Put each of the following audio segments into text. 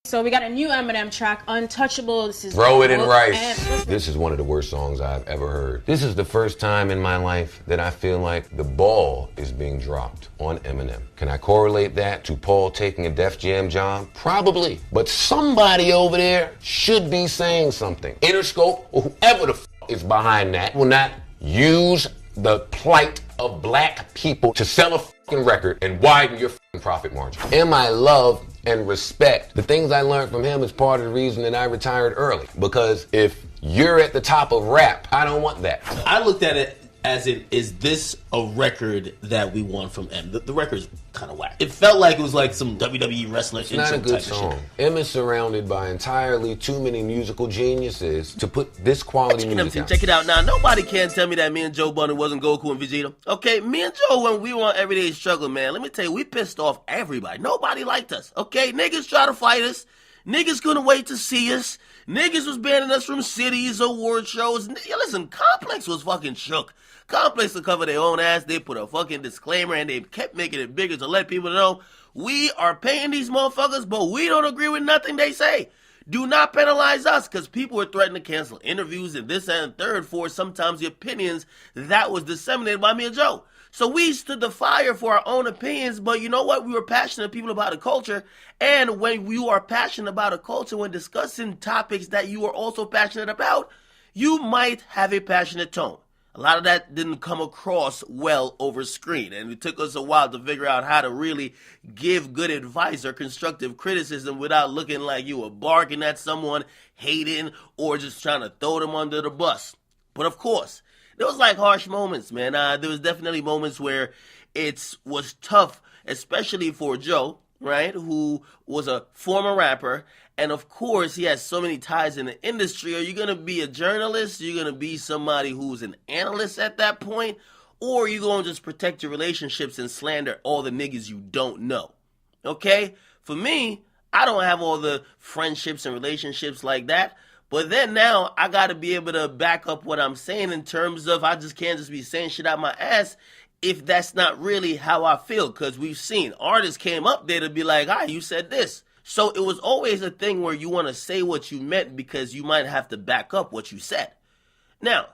So we got a new Eminem track, Untouchable. This is Throw It in Rice. This is one of the worst songs I've ever heard. This is the first time in my life that I feel like the ball is being dropped on Eminem. Can I correlate that to Paul taking a Def Jam job? Probably. But somebody over there should be saying something. Interscope, or whoever the is behind that, will not use the plight of black people to sell a fucking record and widen your fucking profit margin. And I love and respect the things I learned from him is part of the reason that I retired early. Because if you're at the top of rap, I don't want that. I looked at it as is this a record that we want from M? The record's kind of whack. It felt like it was like some WWE wrestler intro type of shit. It's not a good song. M is surrounded by entirely too many musical geniuses to put this quality music out. Check it out now. Nobody can tell me that me and Joe Budden wasn't Goku and Vegeta. Okay, me and Joe, when we were on Everyday Struggle, man, let me tell you, we pissed off everybody. Nobody liked us. Okay, niggas try to fight us. Niggas couldn't wait to see us. Niggas was banning us from cities, award shows. Listen, Complex was fucking shook. Complex to cover their own ass. They put a fucking disclaimer and they kept making it bigger to let people know we are paying these motherfuckers, but we don't agree with nothing they say. Do not penalize us, because people were threatening to cancel interviews and this and third for sometimes the opinions that was disseminated by me and Joe. So we stood the fire for our own opinions, but you know what? We were passionate people about a culture, and when you are passionate about a culture, when discussing topics that you are also passionate about, you might have a passionate tone. A lot of that didn't come across well over screen, and it took us a while to figure out how to really give good advice or constructive criticism without looking like you were barking at someone, hating, or just trying to throw them under the bus. But of course, there was like harsh moments, man. There was definitely moments where it was tough, especially for Joe, right, who was a former rapper. And of course, he has so many ties in the industry. Are you going to be a journalist? Are you going to be somebody who's an analyst at that point? Or are you going to just protect your relationships and slander all the niggas you don't know? Okay? For me, I don't have all the friendships and relationships like that. But then now, I got to be able to back up what I'm saying in terms of I just can't just be saying shit out my ass if that's not really how I feel. Because we've seen artists came up there to be like, you said this. So it was always a thing where you want to say what you meant because you might have to back up what you said. Now,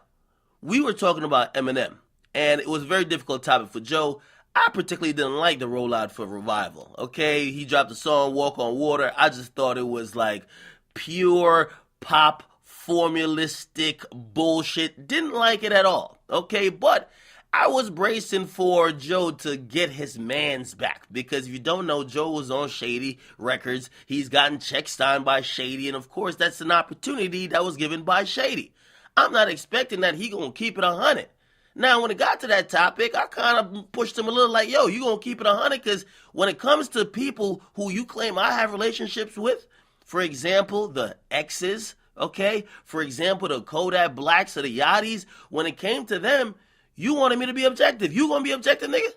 we were talking about Eminem, and it was a very difficult topic for Joe. I particularly didn't like the rollout for Revival, okay? He dropped the song Walk on Water. I just thought it was like pure pop, formulistic bullshit. Didn't like it at all, okay? But I was bracing for Joe to get his mans back, because if you don't know, Joe was on Shady Records. He's gotten checks signed by Shady, and of course, that's an opportunity that was given by Shady. I'm not expecting that he gonna keep it 100. Now, when it got to that topic, I kind of pushed him a little like, yo, you gonna keep it 100? Because when it comes to people who you claim I have relationships with, for example, the exes, okay? For example, the Kodak Blacks or the Yachties, when it came to them, you wanted me to be objective. You gonna be objective, nigga?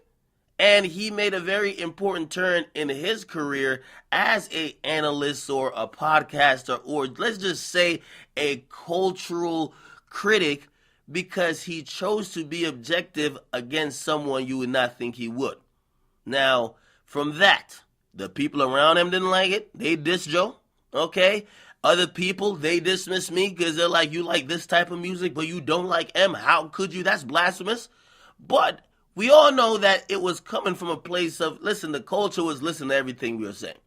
And he made a very important turn in his career as a analyst or a podcaster, or let's just say a cultural critic, because he chose to be objective against someone you would not think he would. Now, from that, the people around him didn't like it. They dissed Joe, okay? Other people, they dismiss me because they're like, you like this type of music, but you don't like M. How could you? That's blasphemous. But we all know that it was coming from a place of, listen, the culture was listening to everything we were saying.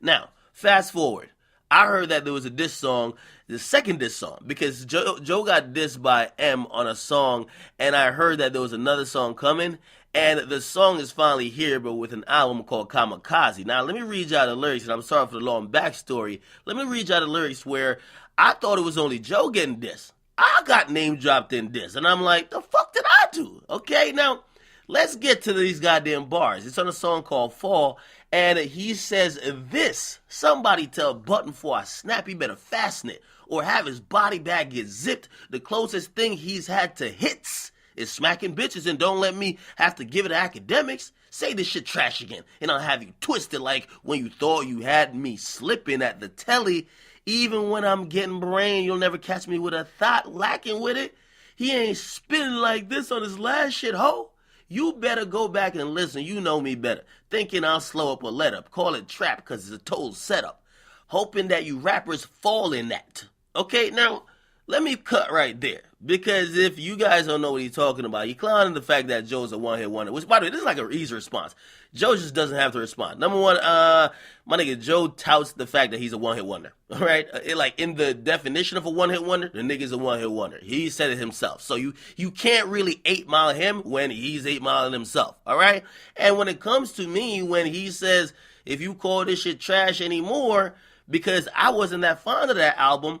Now, fast forward. I heard that there was a diss song, the second diss song, because Joe got dissed by M on a song, and I heard that there was another song coming, and the song is finally here, but with an album called Kamikaze. Now, let me read y'all the lyrics, and I'm sorry for the long backstory. Let me read y'all the lyrics where I thought it was only Joe getting dissed. I got name dropped in this, and I'm like, the fuck did I do? Okay, now, let's get to these goddamn bars. It's on a song called Fall, and he says this: somebody tell Budden for I snap, he better fasten it, or have his body bag get zipped. The closest thing he's had to hits is smacking bitches, and don't let me have to give it to Akademiks. Say this shit trash again, and I'll have you twisted like when you thought you had me slipping at the telly. Even when I'm getting brain, you'll never catch me with a thought lacking with it. He ain't spinning like this on his last shit, ho. You better go back and listen, you know me better. Thinking I'll slow up or let up. Call it trap because it's a total setup. hoping that you rappers fall in that. Okay, now, let me cut right there. Because if you guys don't know what he's talking about, he clowning the fact that Joe's a one-hit wonder. Which, by the way, this is like an easy response. Joe just doesn't have to respond. Number one, my nigga Joe touts the fact that he's a one-hit wonder. All right? Like, in the definition of a one-hit wonder, the nigga's a one-hit wonder. He said it himself. So you can't really 8-mile him when he's 8-miling himself. All right? And when it comes to me, when he says, if you call this shit trash anymore, because I wasn't that fond of that album,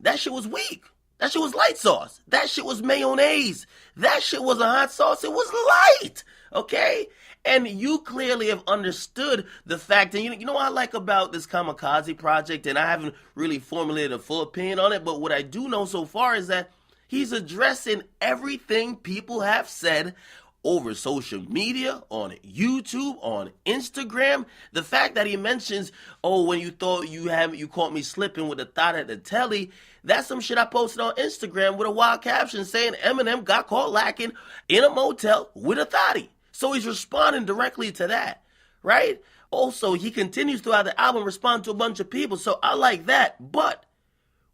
that shit was weak. That shit was light sauce. That shit was mayonnaise. That shit wasn't hot sauce. It was light. Okay? And you clearly have understood the fact, and you know what I like about this Kamikaze project, and I haven't really formulated a full opinion on it, but what I do know so far is that he's addressing everything people have said over social media, on YouTube, on Instagram. The fact that he mentions, when you thought you caught me slipping with a thought at the telly, that's some shit I posted on Instagram with a wild caption saying Eminem got caught lacking in a motel with a thotty. So he's responding directly to that, right? Also, he continues throughout the album respond to a bunch of people, so I like that. But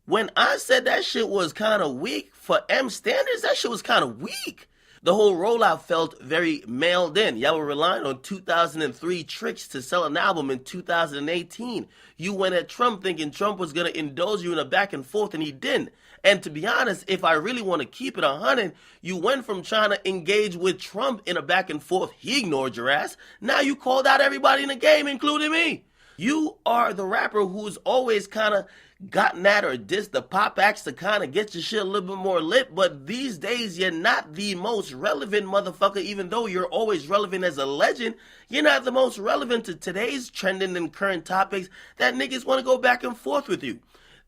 when I said that shit was kind of weak for M standards, that shit was kind of weak. The whole rollout felt very mailed in. Y'all were relying on 2003 tricks to sell an album in 2018. You went at Trump thinking Trump was going to indulge you in a back and forth, and he didn't. And to be honest, if I really want to keep it 100, you went from trying to engage with Trump in a back and forth. He ignored your ass. Now you called out everybody in the game, including me. You are the rapper who's always kind of gotten at or dissed the pop acts to kind of get your shit a little bit more lit, but these days you're not the most relevant motherfucker. Even though you're always relevant as a legend, you're not the most relevant to today's trending and current topics that niggas want to go back and forth with you.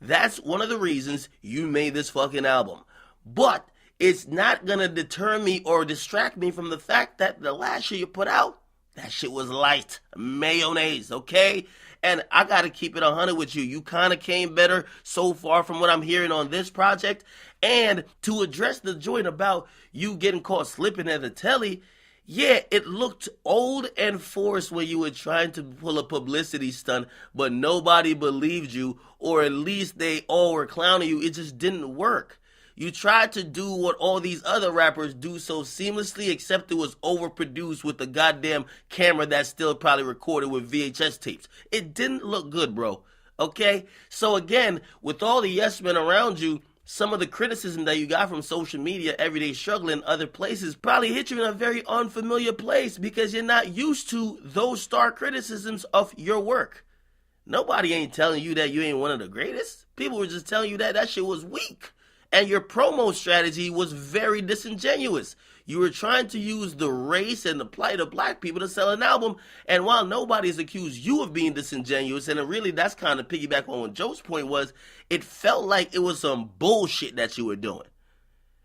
That's one of the reasons you made this fucking album. But it's not gonna deter me or distract me from the fact that the last shit you put out, that shit was light mayonnaise, okay? And I got to keep it 100 with you. You kind of came better so far from what I'm hearing on this project. And to address the joint about you getting caught slipping at the telly, yeah, it looked old and forced when you were trying to pull a publicity stunt, but nobody believed you, or at least they all were clowning you. It just didn't work. You tried to do what all these other rappers do so seamlessly, except it was overproduced with the goddamn camera that's still probably recorded with VHS tapes. It didn't look good, bro. Okay? So again, with all the yes men around you, some of the criticism that you got from social media, everyday struggle, and other places probably hit you in a very unfamiliar place because you're not used to those stark criticisms of your work. Nobody ain't telling you that you ain't one of the greatest. People were just telling you that that shit was weak. And your promo strategy was very disingenuous. You were trying to use the race and the plight of black people to sell an album. And while nobody's accused you of being disingenuous, and really that's kind of piggyback on what Joe's point was, it felt like it was some bullshit that you were doing.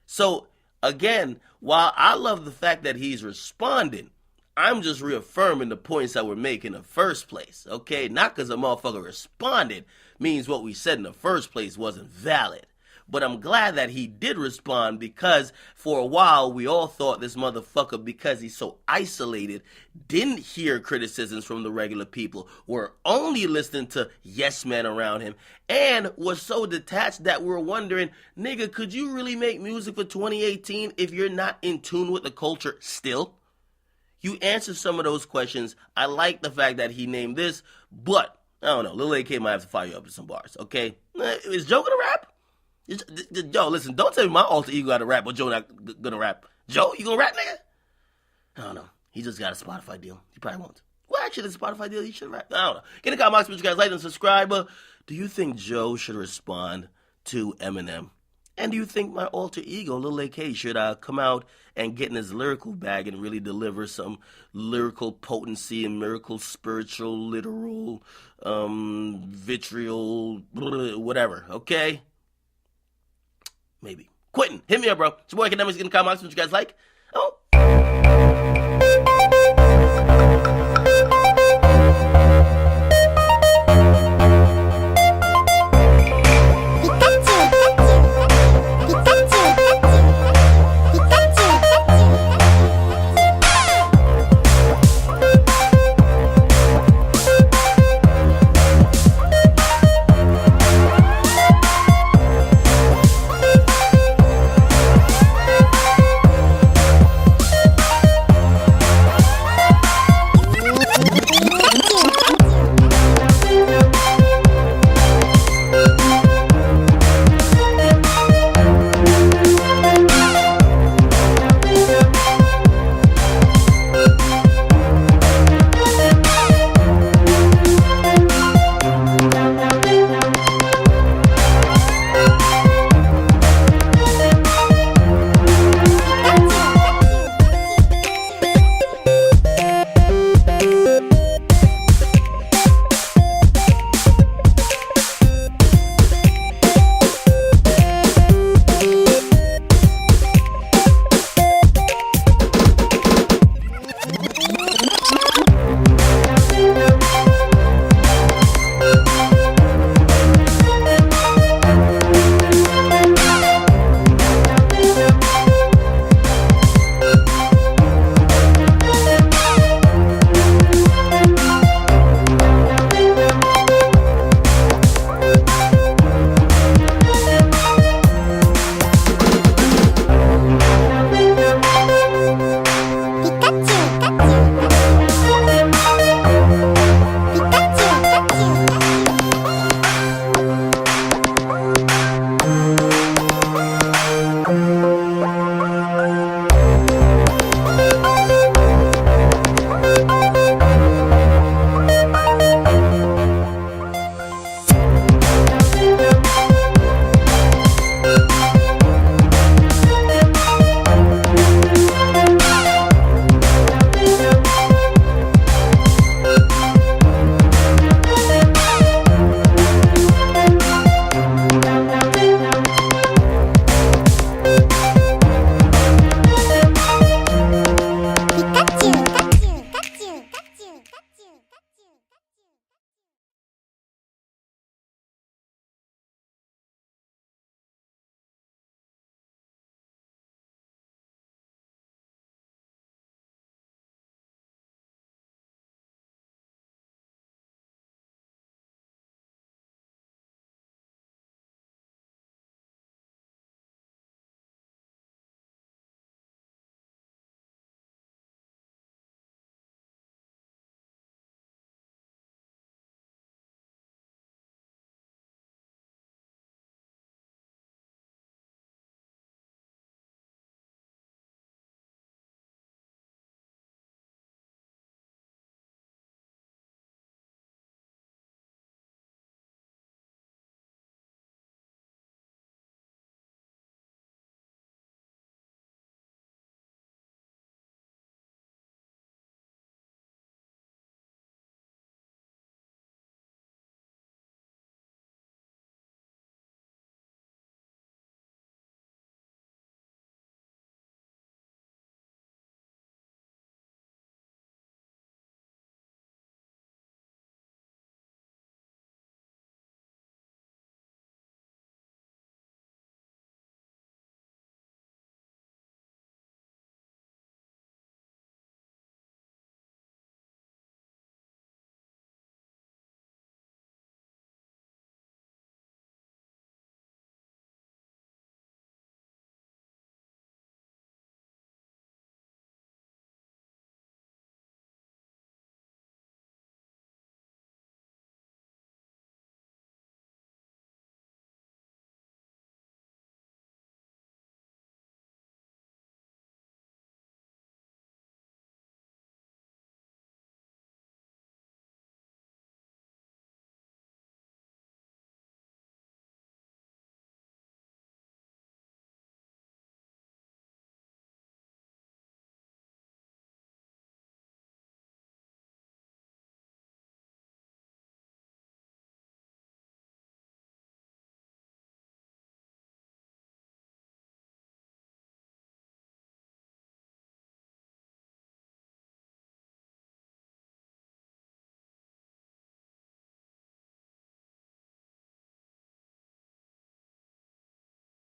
So, again, while I love the fact that he's responding, I'm just reaffirming the points that we're making in the first place, okay? Not because a motherfucker responded means what we said in the first place wasn't valid. But I'm glad that he did respond because for a while we all thought this motherfucker, because he's so isolated, didn't hear criticisms from the regular people, were only listening to yes men around him, and was so detached that we're wondering, nigga, could you really make music for 2018 if you're not in tune with the culture still? You answered some of those questions. I like the fact that he named this, but I don't know, Lil AK might have to fire you up with some bars, okay? Is Joe gonna rap? Yo, listen, don't tell me my alter ego got to rap, but Joe not gonna rap. Joe, you gonna rap, nigga? I don't know. He just got a Spotify deal. He probably won't. Well, actually, the Spotify deal, he should rap. I don't know. Get in the comments, you guys like and subscribe. Do you think Joe should respond to Eminem? And do you think my alter ego, Lil AK, should come out and get in his lyrical bag and really deliver some lyrical potency and miracle, spiritual, literal, vitriol, whatever, okay? Maybe. Quentin, hit me up, bro. It's your boy Akademiks. Get in the comments what you guys like